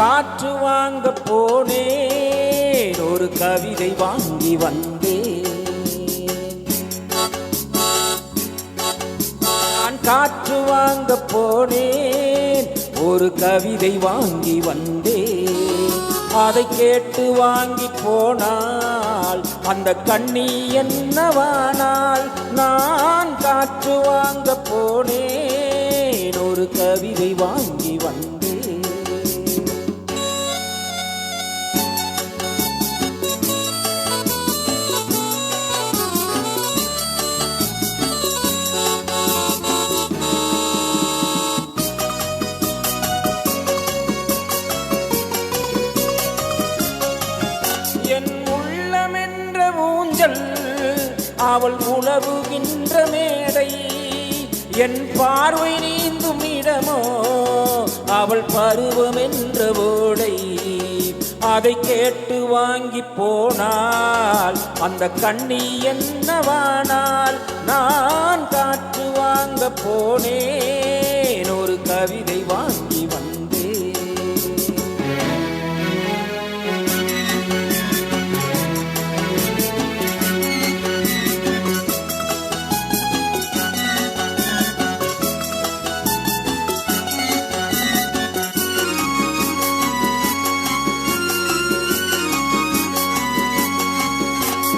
காற்று வாங்க போனேன், ஒரு கவிதை வாங்கி வந்தேன். நான் காற்று வாங்க போனேன், ஒரு கவிதை வாங்கி வந்தேன். அதை கேட்டு வாங்கி போனால் அந்த கண்ணி என்னவானால்? நான் காற்று வாங்க போனேன், ஒரு கவிதை வாங்கி வந்தேன். என் உள்ளமென்ற ஊஞ்சல், அவள் உலவுகின்ற மேடை, என் பார்வை நீந்தும் இடமோ அவள் பருவம் என்ற ஓடை. அதை கேட்டு வாங்கி போனால் அந்த கண்ணி என்னவானால்? நான் காற்று வாங்க போனேன், ஒரு கவிதை வாங்கி வந்தேன்.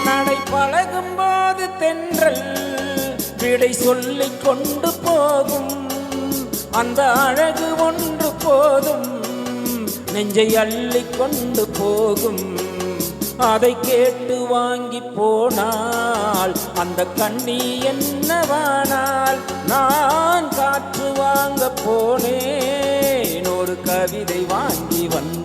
நடை பழகும் போது தென்றல் விடை சொல்லிக் கொண்டு போகும், அந்த அழகு ஒன்று போதும் நெஞ்சை அள்ளி கொண்டு போகும். அதை கேட்டு வாங்கி போனால் அந்த கண்ணி என்னவானால்? நான் காற்று வாங்க போனேன், ஒரு கவிதை வாங்கி வந்தேன்.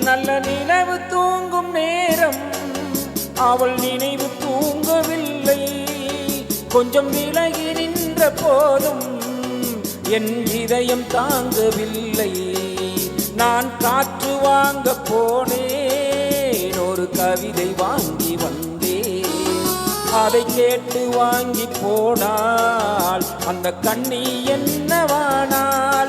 நல்ல நிலவு தூங்கும் நேரம் அவள் நினைவு தூங்கவில்லை. கொஞ்சம் விலகி நின்ற போதும் என் இதயம் தாங்கவில்லை. நான் காற்று வாங்க போனேன், ஒரு கவிதை வாங்கி வந்தேன். அதை கேட்டு வாங்கி போனால் அந்த கண்ணி என்னவானால்?